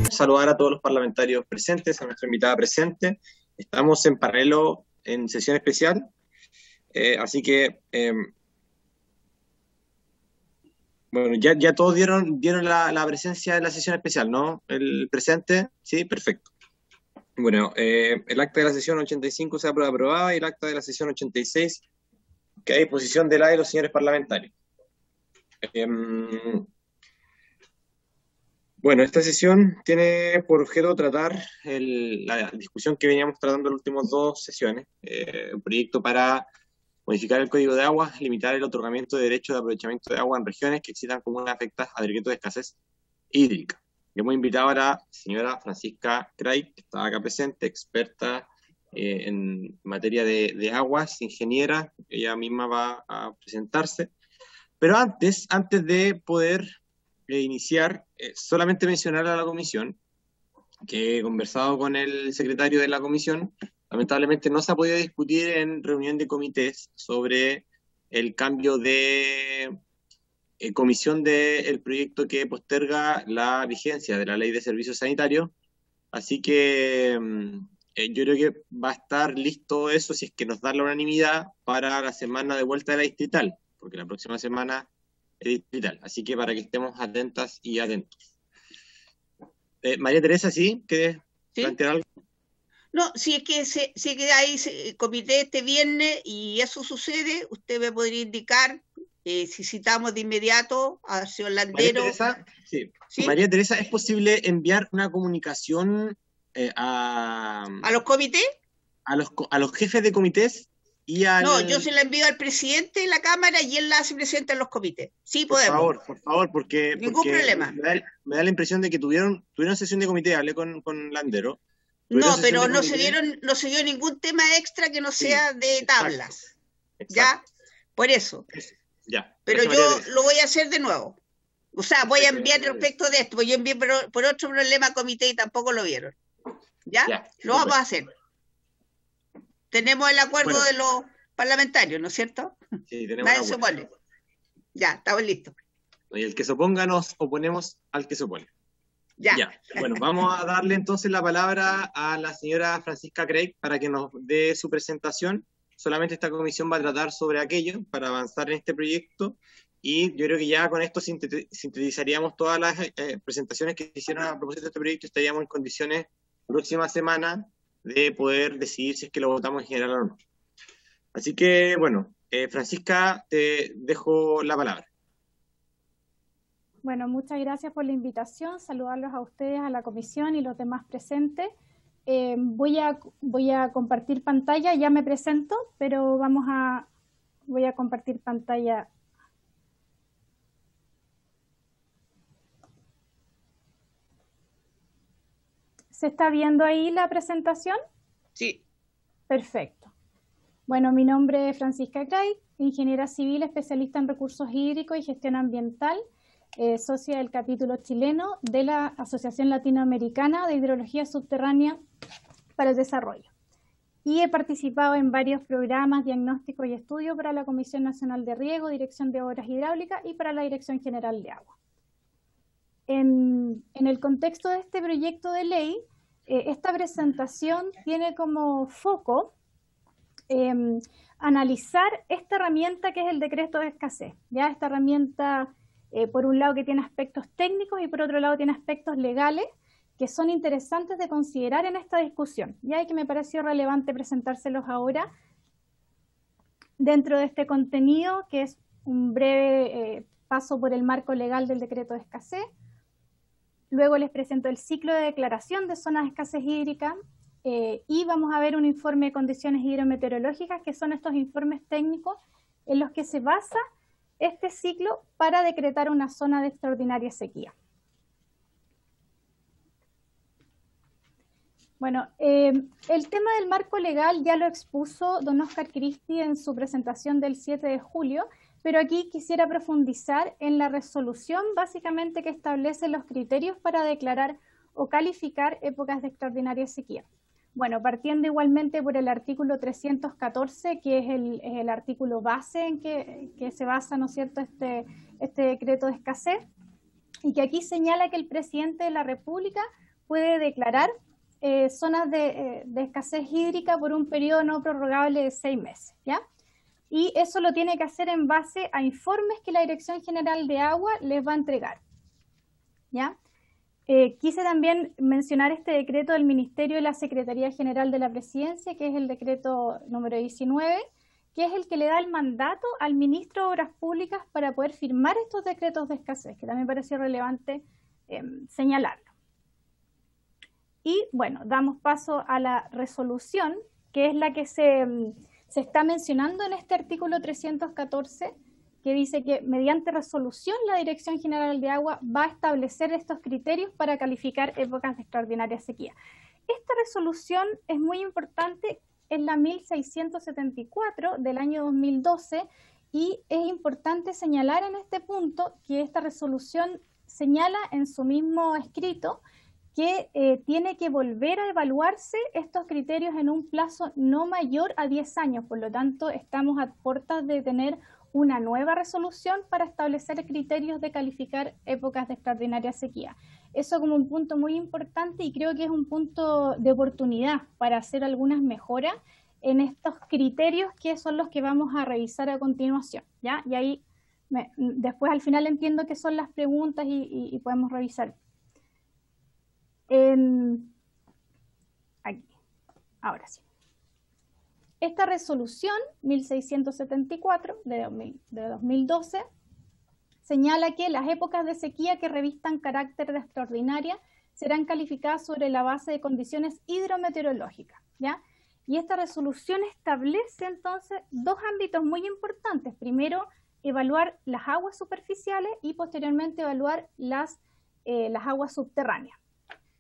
Saludar a todos los parlamentarios presentes, a nuestra invitada presente. Estamos en paralelo en sesión especial, así que, bueno, ya todos dieron la presencia de la sesión especial, ¿no? ¿El presente? Sí, perfecto. Bueno, el acta de la sesión 85 se ha aprobado y el acta de la sesión 86 que hay a disposición de los señores parlamentarios. Bueno, esta sesión tiene por objeto tratar la discusión que veníamos tratando en las últimas dos sesiones, un proyecto para modificar el Código de Aguas, limitar el otorgamiento de derechos de aprovechamiento de agua en regiones que existan comunas afectadas a decretos de escasez hídrica. Hemos invitado a la señora Francisca Craig, que está acá presente, experta en materia de aguas, ingeniera, ella misma va a presentarse. Pero antes de poder iniciar, solamente mencionar a la comisión que he conversado con el secretario de la comisión. Lamentablemente no se ha podido discutir en reunión de comités sobre el cambio de comisión del proyecto que posterga la vigencia de la Ley de Servicios Sanitarios, así que yo creo que va a estar listo eso si es que nos da la unanimidad para la semana de vuelta de la distrital, porque la próxima semana es distrital, así que para que estemos atentas y atentos. María Teresa, ¿sí? ¿Quieres plantear algo? No, si es que hay comité este viernes y eso sucede, usted me podría indicar si citamos de inmediato al señor Landero. María Teresa, sí. ¿Sí? María Teresa, ¿es posible enviar una comunicación a los comités? A los jefes de comités y al... No, yo se la envío al presidente de la Cámara y él la hace presente en los comités. Sí, podemos. Por favor, porque... Ningún problema. Me da la impresión de que tuvieron sesión de comité, hablé con Landero. No, pero no se dio ningún tema extra que no sea de tablas. Exacto. ¿Ya? Por eso. Ya. Pero yo lo voy a hacer de nuevo. O sea, voy a enviar respecto de esto, porque yo envié por otro problema a comité y tampoco lo vieron. ¿Ya? Lo vamos a hacer. Tenemos el acuerdo de los parlamentarios, ¿no es cierto? Sí, tenemos. Nadie se opone. Ya, estamos listos. Y el que se oponga, nos oponemos al que se opone. Ya. Bueno, vamos a darle entonces la palabra a la señora Francisca Craig para que nos dé su presentación. Solamente esta comisión va a tratar sobre aquello para avanzar en este proyecto y yo creo que ya con esto sintetizaríamos todas las presentaciones que se hicieron a propósito de este proyecto y estaríamos en condiciones próxima semana de poder decidir si es que lo votamos en general o no. Así que, bueno, Francisca, te dejo la palabra. Bueno, muchas gracias por la invitación, saludarlos a ustedes, a la comisión y los demás presentes. Voy a compartir pantalla, ya me presento, pero voy a compartir pantalla. ¿Se está viendo ahí la presentación? Sí. Perfecto. Bueno, mi nombre es Francisca Craig, ingeniera civil, especialista en recursos hídricos y gestión ambiental, socia del capítulo chileno de la Asociación Latinoamericana de Hidrología Subterránea para el Desarrollo. Y he participado en varios programas, diagnósticos y estudios para la Comisión Nacional de Riego, Dirección de Obras Hidráulicas y para la Dirección General de Agua. En el contexto de este proyecto de ley, esta presentación tiene como foco analizar esta herramienta que es el decreto de escasez. ¿Ya? Esta herramienta, por un lado, que tiene aspectos técnicos y por otro lado tiene aspectos legales que son interesantes de considerar en esta discusión. Ya que me pareció relevante presentárselos ahora dentro de este contenido, que es un breve paso por el marco legal del decreto de escasez. Luego les presento el ciclo de declaración de zonas de escasez hídrica y vamos a ver un informe de condiciones hidrometeorológicas, que son estos informes técnicos en los que se basa este ciclo para decretar una zona de extraordinaria sequía. Bueno, el tema del marco legal ya lo expuso don Oscar Cristi en su presentación del 7 de julio, pero aquí quisiera profundizar en la resolución básicamente que establece los criterios para declarar o calificar épocas de extraordinaria sequía. Bueno, partiendo igualmente por el artículo 314, que es el artículo base en que se basa, ¿no es cierto?, este decreto de escasez, y que aquí señala que el presidente de la República puede declarar zonas de escasez hídrica por un periodo no prorrogable de 6 meses, ¿ya? Y eso lo tiene que hacer en base a informes que la Dirección General de Agua les va a entregar, ¿ya? Quise también mencionar este decreto del Ministerio de la Secretaría General de la Presidencia, que es el decreto número 19, que es el que le da el mandato al ministro de Obras Públicas para poder firmar estos decretos de escasez, que también pareció relevante señalarlo. Y bueno, damos paso a la resolución, que es la que se está mencionando en este artículo 314, que dice que mediante resolución la Dirección General de Agua va a establecer estos criterios para calificar épocas de extraordinaria sequía. Esta resolución es muy importante, es la 1674 del año 2012, y es importante señalar en este punto que esta resolución señala en su mismo escrito que tiene que volver a evaluarse estos criterios en un plazo no mayor a 10 años, por lo tanto estamos a puertas de tener una nueva resolución para establecer criterios de calificar épocas de extraordinaria sequía. Eso como un punto muy importante, y creo que es un punto de oportunidad para hacer algunas mejoras en estos criterios que son los que vamos a revisar a continuación, ¿ya? Y ahí después al final entiendo que son las preguntas y podemos revisar. Aquí, ahora sí. Esta resolución 1674 de 2012 señala que las épocas de sequía que revistan carácter de extraordinaria serán calificadas sobre la base de condiciones hidrometeorológicas, ¿ya? Y esta resolución establece entonces dos ámbitos muy importantes. Primero, evaluar las aguas superficiales y posteriormente evaluar las aguas subterráneas.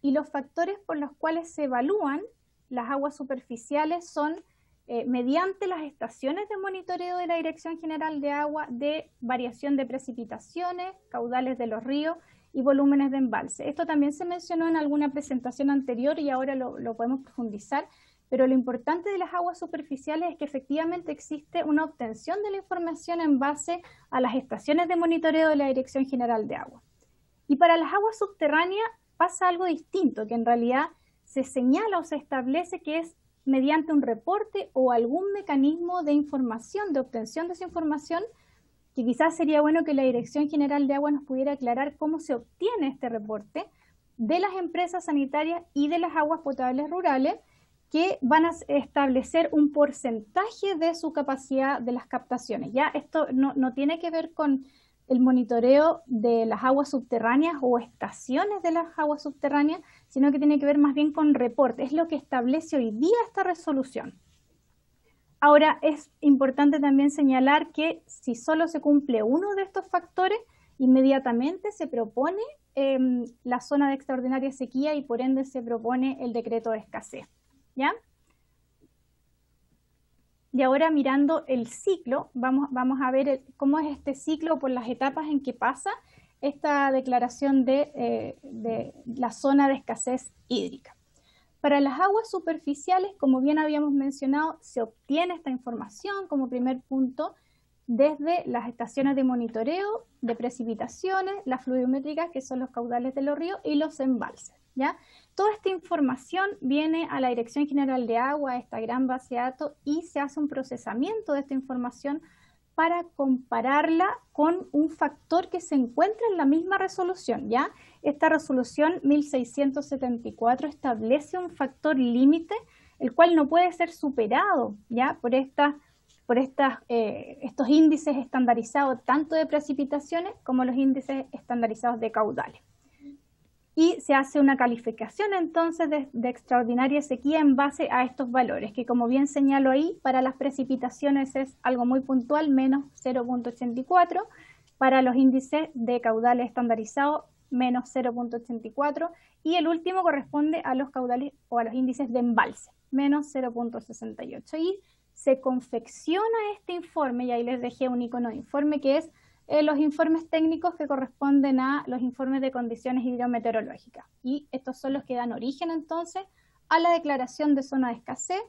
Y los factores por los cuales se evalúan las aguas superficiales son mediante las estaciones de monitoreo de la Dirección General de Agua de variación de precipitaciones, caudales de los ríos y volúmenes de embalse. Esto también se mencionó en alguna presentación anterior y ahora lo podemos profundizar, pero lo importante de las aguas superficiales es que efectivamente existe una obtención de la información en base a las estaciones de monitoreo de la Dirección General de Agua. Y para las aguas subterráneas pasa algo distinto, que en realidad se señala o se establece que es mediante un reporte o algún mecanismo de información, de obtención de esa información, que quizás sería bueno que la Dirección General de Agua nos pudiera aclarar cómo se obtiene este reporte de las empresas sanitarias y de las aguas potables rurales, que van a establecer un porcentaje de su capacidad de las captaciones. Ya esto no tiene que ver con el monitoreo de las aguas subterráneas o estaciones de las aguas subterráneas, sino que tiene que ver más bien con reporte. Es lo que establece hoy día esta resolución. Ahora, es importante también señalar que si solo se cumple uno de estos factores, inmediatamente se propone la zona de extraordinaria sequía y por ende se propone el decreto de escasez, ¿ya? Y ahora mirando el ciclo, vamos a ver cómo es este ciclo por las etapas en que pasa esta declaración de la zona de escasez hídrica. Para las aguas superficiales, como bien habíamos mencionado, se obtiene esta información como primer punto desde las estaciones de monitoreo de precipitaciones, las fluviométricas, que son los caudales de los ríos, y los embalses, ¿ya? Toda esta información viene a la Dirección General de Agua, a esta gran base de datos, y se hace un procesamiento de esta información para compararla con un factor que se encuentra en la misma resolución, ¿ya? Esta resolución 1674 establece un factor límite, el cual no puede ser superado, ¿ya? Por estos índices estandarizados tanto de precipitaciones como los índices estandarizados de caudales. Y se hace una calificación entonces de extraordinaria sequía en base a estos valores, que como bien señalo ahí, para las precipitaciones es algo muy puntual, menos 0.84, para los índices de caudales estandarizados, menos 0.84, y el último corresponde a los caudales o a los índices de embalse, menos 0.68. Y se confecciona este informe, y ahí les dejé un icono de informe, que es los informes técnicos que corresponden a los informes de condiciones hidrometeorológicas. Y estos son los que dan origen entonces a la declaración de zona de escasez,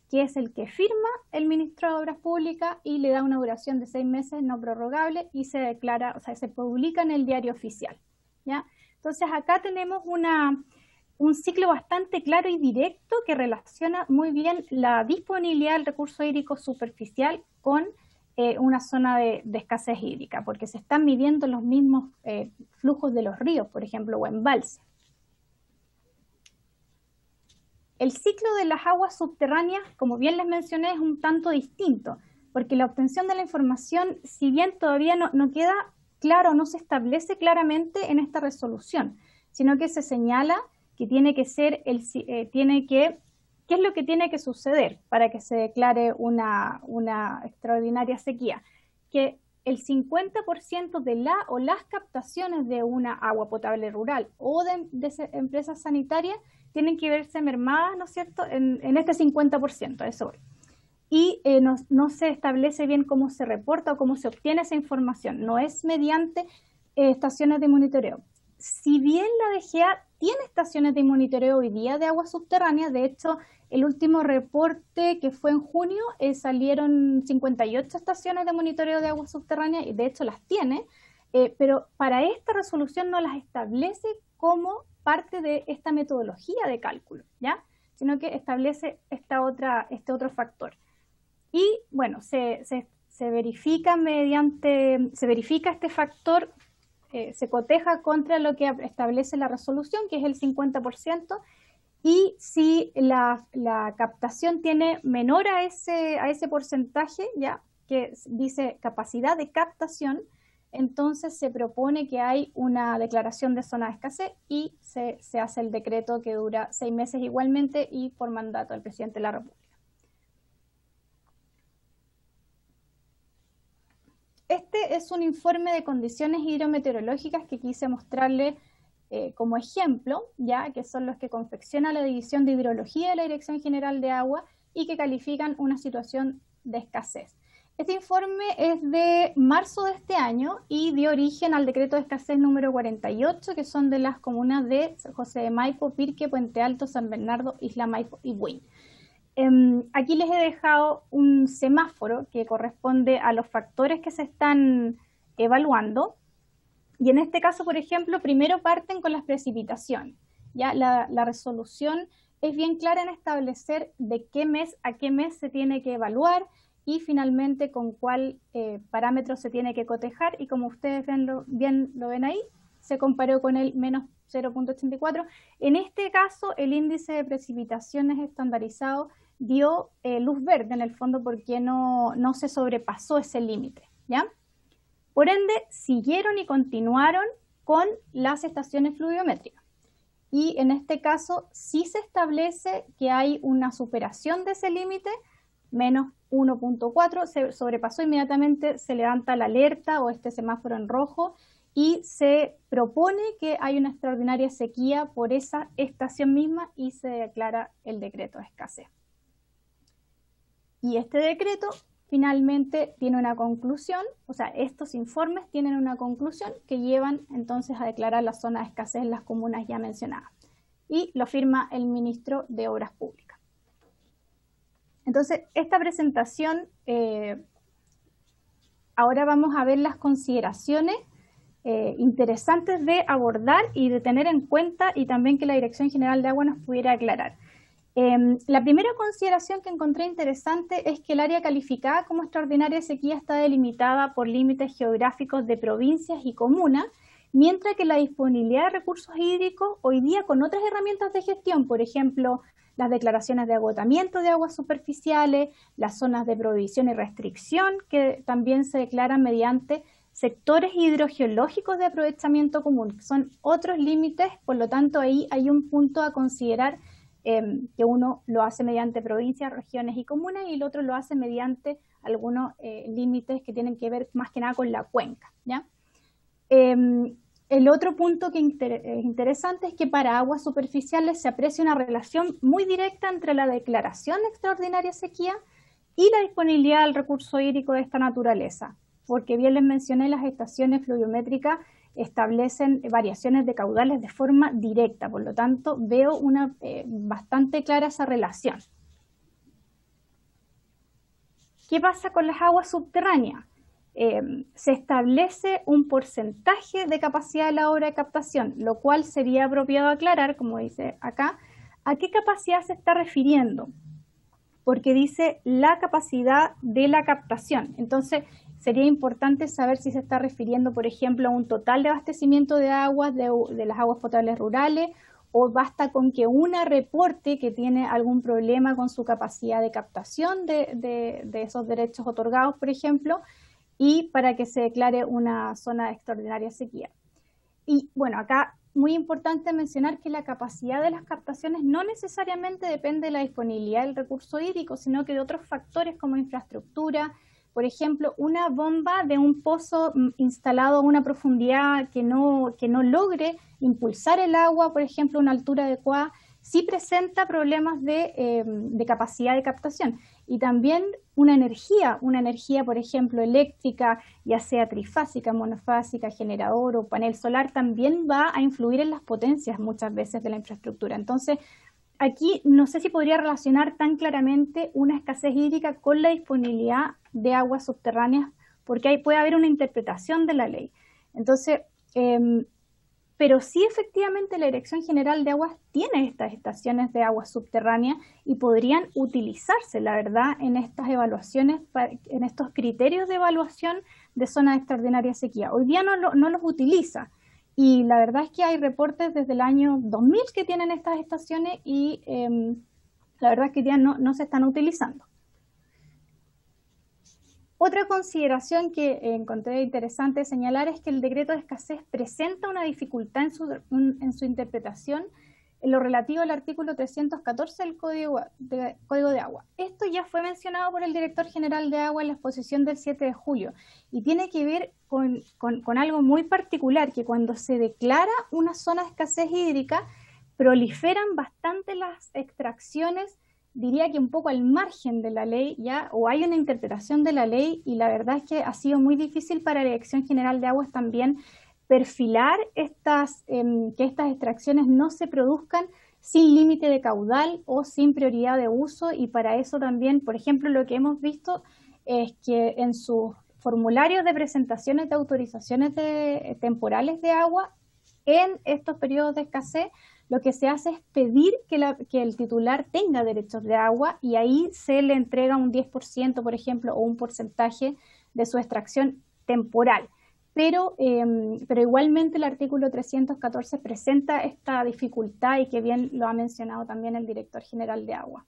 que es el que firma el ministro de Obras Públicas y le da una duración de 6 meses no prorrogable y se declara, o sea, se publica en el diario oficial, ¿ya? Entonces acá tenemos un ciclo bastante claro y directo que relaciona muy bien la disponibilidad del recurso hídrico superficial con una zona de escasez hídrica, porque se están midiendo los mismos flujos de los ríos, por ejemplo, o embalses. El ciclo de las aguas subterráneas, como bien les mencioné, es un tanto distinto, porque la obtención de la información, si bien todavía no queda claro, no se establece claramente en esta resolución, sino que se señala que tiene que ser, ¿qué es lo que tiene que suceder para que se declare una extraordinaria sequía? Que el 50% de la o las captaciones de una agua potable rural o de empresas sanitarias tienen que verse mermadas, ¿no es cierto?, en este 50%, eso voy. Y no se establece bien cómo se reporta o cómo se obtiene esa información. No es mediante estaciones de monitoreo. Si bien la DGA tiene estaciones de monitoreo hoy día de aguas subterráneas, de hecho, el último reporte que fue en junio salieron 58 estaciones de monitoreo de aguas subterráneas y de hecho las tiene, pero para esta resolución no las establece como parte de esta metodología de cálculo, ¿ya? Sino que establece este otro factor. Y bueno, se verifica este factor, se coteja contra lo que establece la resolución, que es el 50%, y si la captación tiene menor a ese porcentaje, ya que dice capacidad de captación, entonces se propone que hay una declaración de zona de escasez y se hace el decreto que dura 6 meses igualmente y por mandato del presidente de la República. Este es un informe de condiciones hidrometeorológicas que quise mostrarle como ejemplo, ya que son los que confecciona la División de Hidrología de la Dirección General de Agua y que califican una situación de escasez. Este informe es de marzo de este año y dio origen al decreto de escasez número 48, que son de las comunas de José de Maipo, Pirque, Puente Alto, San Bernardo, Isla Maipo y Buin. Aquí les he dejado un semáforo que corresponde a los factores que se están evaluando. Y en este caso, por ejemplo, primero parten con las precipitaciones. ¿Ya? La resolución es bien clara en establecer de qué mes a qué mes se tiene que evaluar y finalmente con cuál parámetro se tiene que cotejar. Y como ustedes bien lo ven ahí, se comparó con el menos 0.84. En este caso, el índice de precipitaciones estandarizado dio luz verde en el fondo porque no se sobrepasó ese límite, ¿ya? Por ende, siguieron y continuaron con las estaciones fluviométricas. Y en este caso, sí se establece que hay una superación de ese límite, menos 1.4, se sobrepasó inmediatamente, se levanta la alerta o este semáforo en rojo y se propone que hay una extraordinaria sequía por esa estación misma y se declara el decreto de escasez. Y este decreto finalmente tiene una conclusión, o sea, estos informes tienen una conclusión que llevan entonces a declarar la zona de escasez en las comunas ya mencionadas. Y lo firma el ministro de Obras Públicas. Entonces, esta presentación, ahora vamos a ver las consideraciones interesantes de abordar y de tener en cuenta y también que la Dirección General de Agua nos pudiera aclarar. La primera consideración que encontré interesante es que el área calificada como extraordinaria sequía está delimitada por límites geográficos de provincias y comunas, mientras que la disponibilidad de recursos hídricos hoy día con otras herramientas de gestión, por ejemplo, las declaraciones de agotamiento de aguas superficiales, las zonas de prohibición y restricción, que también se declaran mediante sectores hidrogeológicos de aprovechamiento común, que son otros límites, por lo tanto ahí hay un punto a considerar que uno lo hace mediante provincias, regiones y comunas y el otro lo hace mediante algunos límites que tienen que ver más que nada con la cuenca, ¿ya? El otro punto que es interesante es que para aguas superficiales se aprecia una relación muy directa entre la declaración de extraordinaria sequía y la disponibilidad del recurso hídrico de esta naturaleza, porque bien les mencioné, las estaciones fluviométricas establecen variaciones de caudales de forma directa, por lo tanto veo una bastante clara esa relación. ¿Qué pasa con las aguas subterráneas? Se establece un porcentaje de capacidad de la obra de captación, lo cual sería apropiado aclarar, como dice acá, ¿a qué capacidad se está refiriendo? Porque dice la capacidad de la captación. Entonces, sería importante saber si se está refiriendo, por ejemplo, a un total de abastecimiento de aguas, de las aguas potables rurales, o basta con que una reporte que tiene algún problema con su capacidad de captación de esos derechos otorgados, por ejemplo, y para que se declare una zona de extraordinaria sequía. Y bueno, acá muy importante mencionar que la capacidad de las captaciones no necesariamente depende de la disponibilidad del recurso hídrico, sino que de otros factores como infraestructura. Por ejemplo, una bomba de un pozo instalado a una profundidad que no logre impulsar el agua, por ejemplo, a una altura adecuada, sí presenta problemas de capacidad de captación. Y también una energía, por ejemplo, eléctrica, ya sea trifásica, monofásica, generador o panel solar, también va a influir en las potencias muchas veces de la infraestructura. Entonces, aquí no sé si podría relacionar tan claramente una escasez hídrica con la disponibilidad de aguas subterráneas, porque ahí puede haber una interpretación de la ley. Entonces, pero sí efectivamente la Dirección General de Aguas tiene estas estaciones de aguas subterráneas y podrían utilizarse, la verdad, en estas evaluaciones, en estos criterios de evaluación de zonas de extraordinaria sequía. Hoy día no los utiliza. Y la verdad es que hay reportes desde el año 2000 que tienen estas estaciones y la verdad es que ya no se están utilizando. Otra consideración que encontré interesante señalar es que el decreto de escasez presenta una dificultad en su interpretación en lo relativo al artículo 314 del Código de Agua. Esto ya fue mencionado por el Director General de Agua en la exposición del 7 de julio y tiene que ver con algo muy particular, que cuando se declara una zona de escasez hídrica, proliferan bastante las extracciones, diría que un poco al margen de la ley, ya, o hay una interpretación de la ley, y la verdad es que ha sido muy difícil para la Dirección General de Aguas también perfilar que estas extracciones no se produzcan sin límite de caudal o sin prioridad de uso, y para eso también, por ejemplo, lo que hemos visto es que en sus formularios de presentaciones de autorizaciones temporales de agua, en estos periodos de escasez, lo que se hace es pedir que el titular tenga derechos de agua y ahí se le entrega un 10%, por ejemplo, o un porcentaje de su extracción temporal. Pero igualmente el artículo 314 presenta esta dificultad y que bien lo ha mencionado también el Director General de Agua.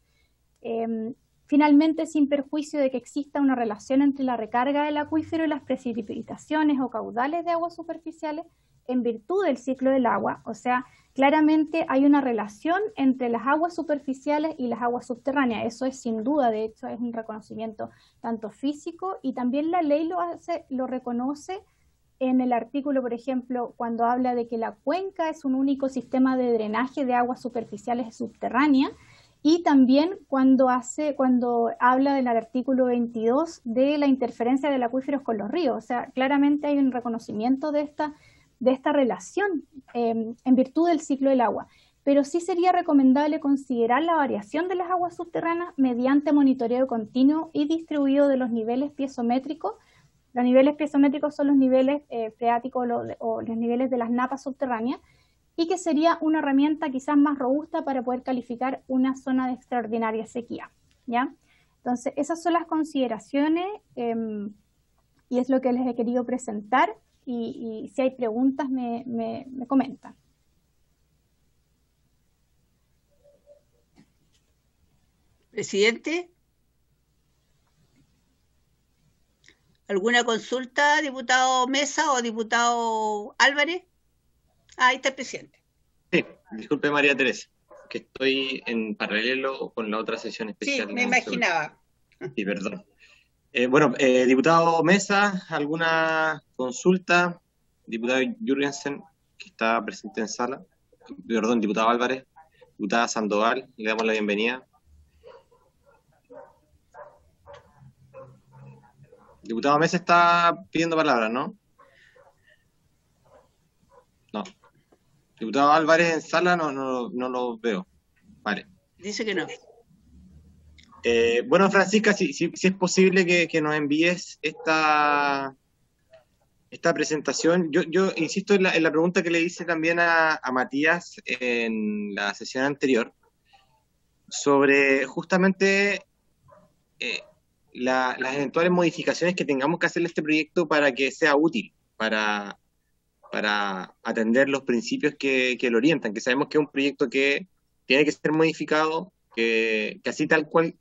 Finalmente, sin perjuicio de que exista una relación entre la recarga del acuífero y las precipitaciones o caudales de aguas superficiales, en virtud del ciclo del agua, o sea, claramente hay una relación entre las aguas superficiales y las aguas subterráneas. Eso es sin duda, de hecho, es un reconocimiento tanto físico, y también la ley lo reconoce en el artículo, por ejemplo, cuando habla de que la cuenca es un único sistema de drenaje de aguas superficiales y subterráneas, y también cuando habla del artículo 22 de la interferencia del acuífero con los ríos. O sea, claramente hay un reconocimiento de esta relación en virtud del ciclo del agua. Pero sí sería recomendable considerar la variación de las aguas subterráneas mediante monitoreo continuo y distribuido de los niveles piezométricos. Los niveles piezométricos son los niveles freáticos o los niveles de las napas subterráneas, y que sería una herramienta quizás más robusta para poder calificar una zona de extraordinaria sequía, ¿ya? Entonces, esas son las consideraciones y es lo que les he querido presentar. Y si hay preguntas me comentan. Presidente, ¿alguna consulta, diputado Mesa o diputado Álvarez? Ahí está el presidente. Sí, disculpe María Teresa, que estoy en paralelo con la otra sesión especial. Sí, me imaginaba. Sí, perdón. Diputado Mesa, ¿alguna consulta? Diputado Jürgensen, que está presente en sala. Perdón, diputado Álvarez. Diputada Sandoval, le damos la bienvenida. Diputado Mesa está pidiendo palabra, ¿no? Diputado Álvarez en sala no lo veo. Vale. Dice que no. Bueno, Francisca, si es posible que nos envíes esta presentación. Yo insisto en la pregunta que le hice también a Matías en la sesión anterior, sobre justamente las eventuales modificaciones que tengamos que hacerle a este proyecto para que sea útil, para atender los principios que lo orientan, que sabemos que es un proyecto que tiene que ser modificado, que así tal cual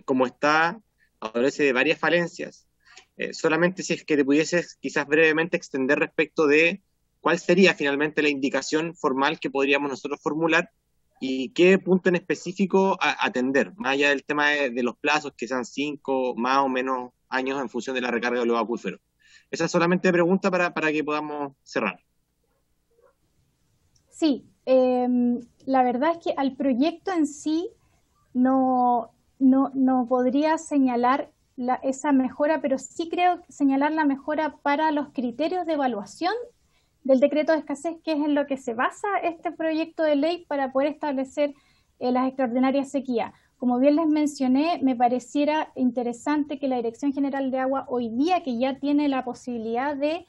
como está, adolece de varias falencias. Solamente si es que te pudieses quizás brevemente extender respecto de cuál sería finalmente la indicación formal que podríamos nosotros formular y qué punto en específico atender, más allá del tema de los plazos, que sean 5 más o menos años en función de la recarga de los acuíferos. Esa es solamente pregunta para que podamos cerrar. Sí, la verdad es que al proyecto en sí no podría señalar esa mejora, pero sí creo señalar la mejora para los criterios de evaluación del decreto de escasez, que es en lo que se basa este proyecto de ley para poder establecer las extraordinarias sequías. Como bien les mencioné, me pareciera interesante que la Dirección General de Agua hoy día, que ya tiene la posibilidad de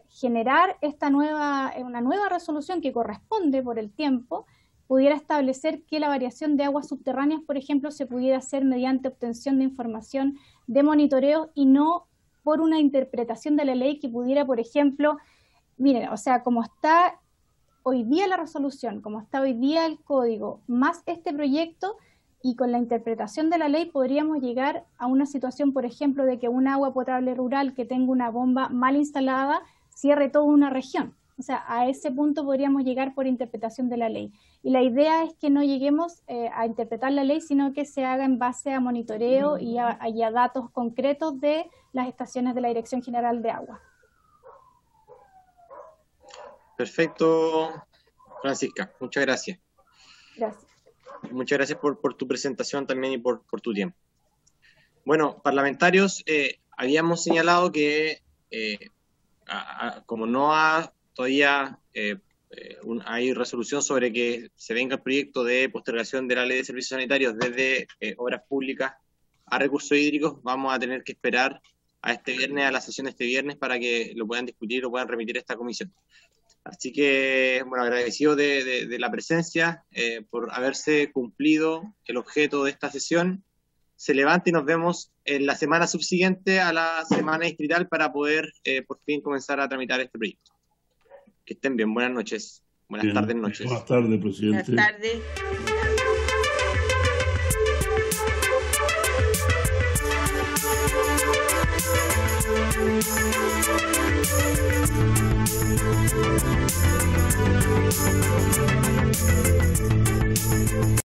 generar una nueva resolución que corresponde por el tiempo, pudiera establecer que la variación de aguas subterráneas, por ejemplo, se pudiera hacer mediante obtención de información de monitoreo y no por una interpretación de la ley que pudiera, por ejemplo, miren, o sea, como está hoy día la resolución, como está hoy día el código, más este proyecto, y con la interpretación de la ley podríamos llegar a una situación, por ejemplo, de que un agua potable rural que tenga una bomba mal instalada cierre toda una región. O sea, a ese punto podríamos llegar por interpretación de la ley. Y la idea es que no lleguemos a interpretar la ley, sino que se haga en base a monitoreo y a datos concretos de las estaciones de la Dirección General de Agua. Perfecto, Francisca. Muchas gracias. Gracias. Muchas gracias por tu presentación también y por tu tiempo. Bueno, parlamentarios, habíamos señalado que como no ha todavía hay resolución sobre que se venga el proyecto de postergación de la Ley de Servicios Sanitarios desde Obras Públicas a Recursos Hídricos, vamos a tener que esperar a la sesión de este viernes para que lo puedan discutir, lo puedan remitir a esta comisión. Así que, bueno, agradecido de la presencia, por haberse cumplido el objeto de esta sesión. Se levanta y nos vemos en la semana subsiguiente a la semana distrital para poder, por fin, comenzar a tramitar este proyecto. Que estén bien. Buenas noches. Buenas tardes, noches. Buenas tardes, presidente. Buenas tardes.